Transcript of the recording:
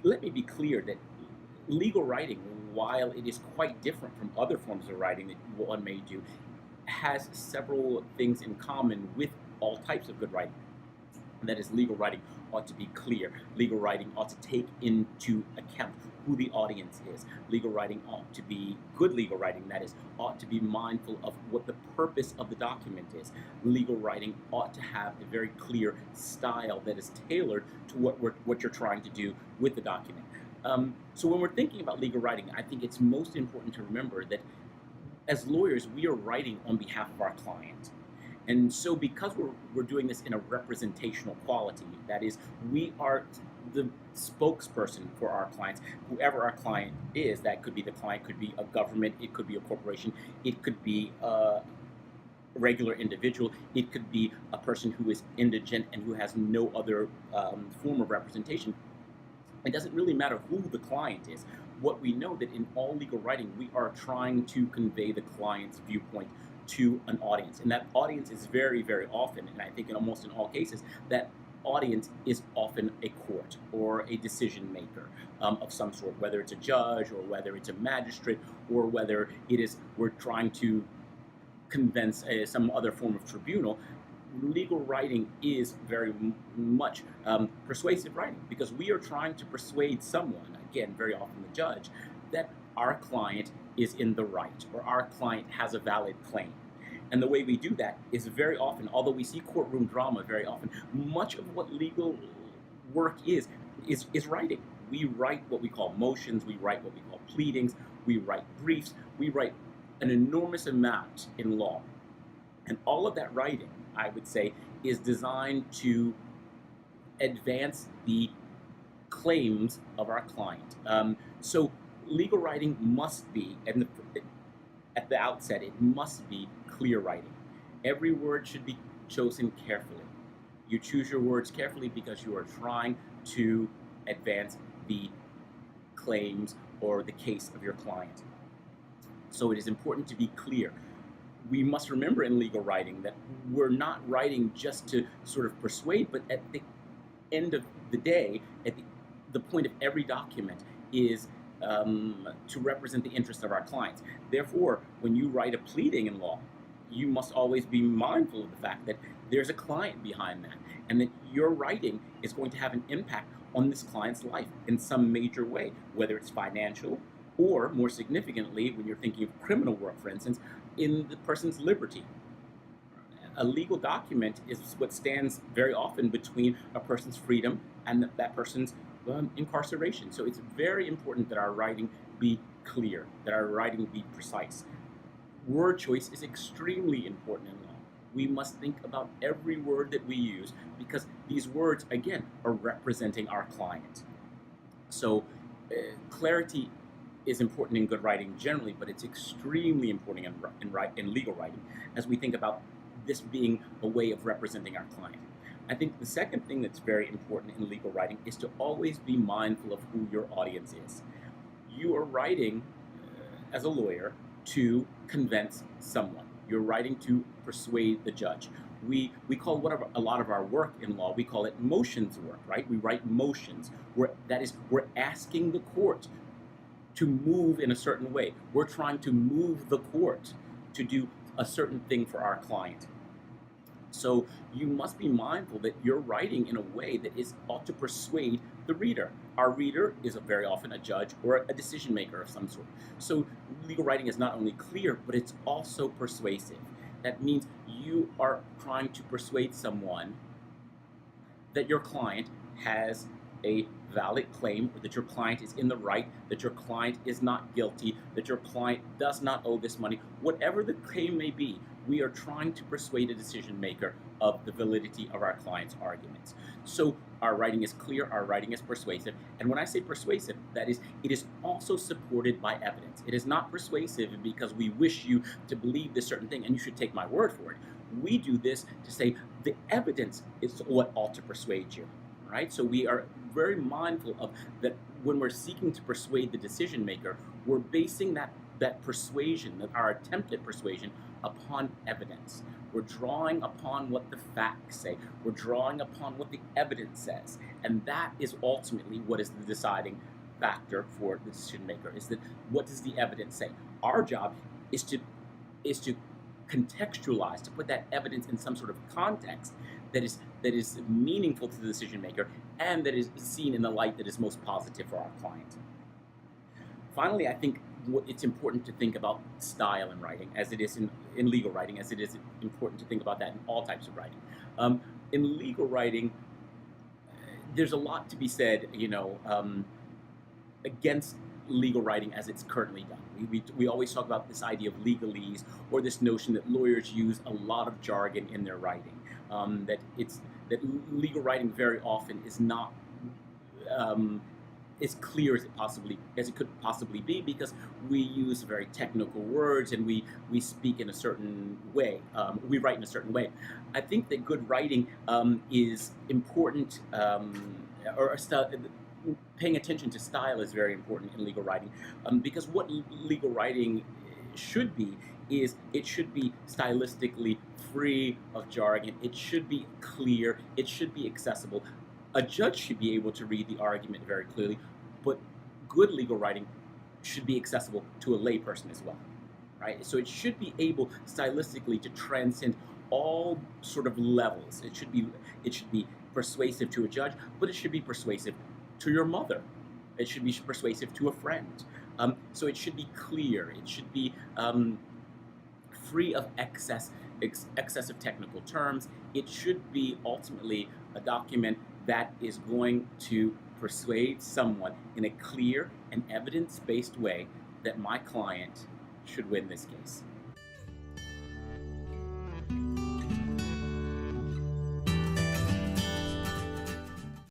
let me be clear that legal writing, while it is quite different from other forms of writing that one may do, has several things in common with all types of good writing. And that is, legal writing ought to be clear. Legal writing ought to take into account who the audience is. Legal writing ought to be good legal writing, that is, ought to be mindful of what the purpose of the document is. Legal writing ought to have a very clear style that is tailored to what you're trying to do with the document. So when we're thinking about legal writing, I think it's most important to remember that as lawyers, we are writing on behalf of our client. And so, because we're doing this in a representational quality, that is, we are the spokesperson for our clients, whoever our client is. That could be the client, could be a government, it could be a corporation, it could be a regular individual, it could be a person who is indigent and who has no other form of representation. It doesn't really matter who the client is. What we know that in all legal writing, we are trying to convey the client's viewpoint to an audience. And that audience is very, very often, and I think in almost in all cases, that audience is often a court or a decision maker of some sort, whether it's a judge or whether it's a magistrate or whether it is we're trying to convince some other form of tribunal. Legal writing is very much persuasive writing because we are trying to persuade someone, again, very often the judge, that our client is in the right or our client has a valid claim. And the way we do that is very often, although we see courtroom drama very often, much of what legal work is writing. We write what we call motions, we write what we call pleadings, we write briefs, we write an enormous amount in law. And all of that writing, I would say, is designed to advance the claims of our client. So legal writing must be, at the outset, it must be clear writing. Every word should be chosen carefully. You choose your words carefully because you are trying to advance the claims or the case of your client. So it is important to be clear. We must remember in legal writing that we're not writing just to sort of persuade, but at the end of the day, at the point of every document is to represent the interests of our clients. Therefore, when you write a pleading in law, you must always be mindful of the fact that there's a client behind that, and that your writing is going to have an impact on this client's life in some major way, whether it's financial or, more significantly, when you're thinking of criminal work, for instance, in the person's liberty. A legal document is what stands very often between a person's freedom and that person's incarceration. So it's very important that our writing be clear, that our writing be precise. Word choice is extremely important in law. We must think about every word that we use because these words, again, are representing our client. So clarity is important in good writing generally, but it's extremely important in legal writing as we think about this being a way of representing our client. I think the second thing that's very important in legal writing is to always be mindful of who your audience is. You are writing as a lawyer to convince someone. You're writing to persuade the judge. We call a lot of our work in law, we call it motions work, right? We write motions. We're asking the court to move in a certain way. We're trying to move the court to do a certain thing for our client. So you must be mindful that you're writing in a way that ought to persuade the reader. Our reader is very often a judge or a decision maker of some sort. So legal writing is not only clear, but it's also persuasive. That means you are trying to persuade someone that your client has a valid claim, or that your client is in the right, that your client is not guilty, that your client does not owe this money. Whatever the claim may be, we are trying to persuade a decision maker of the validity of our client's arguments. So our writing is clear, our writing is persuasive, and when I say persuasive, that is, it is also supported by evidence. It is not persuasive because we wish you to believe this certain thing and you should take my word for it. We do this to say the evidence is what ought to persuade you. Right? So we are very mindful of that when we're seeking to persuade the decision maker, we're basing that persuasion, our attempt at persuasion, upon evidence. We're drawing upon what the facts say. We're drawing upon what the evidence says. And that is ultimately what is the deciding factor for the decision maker, is that what does the evidence say? Our job is to contextualize, to put that evidence in some sort of context that is meaningful to the decision maker and that is seen in the light that is most positive for our client. Finally, I think it's important to think about style in writing, as it is in legal writing, as it is important to think about that in all types of writing. In legal writing, there's a lot to be said, against legal writing as it's currently done. We always talk about this idea of legalese, or this notion that lawyers use a lot of jargon in their writing. That legal writing very often is not as clear as it could possibly be, because we use very technical words and we speak in a certain way. We write in a certain way. I think that good writing is important, paying attention to style is very important in legal writing, because what legal writing should be is it should be stylistically free of jargon. It should be clear. It should be accessible. A judge should be able to read the argument very clearly, but good legal writing should be accessible to a layperson as well, right? So it should be able stylistically to transcend all sort of levels. It should be persuasive to a judge, but it should be persuasive to your mother. It should be persuasive to a friend. So it should be clear. It should be free of excessive technical terms. It should be ultimately a document that is going to persuade someone in a clear and evidence-based way that my client should win this case.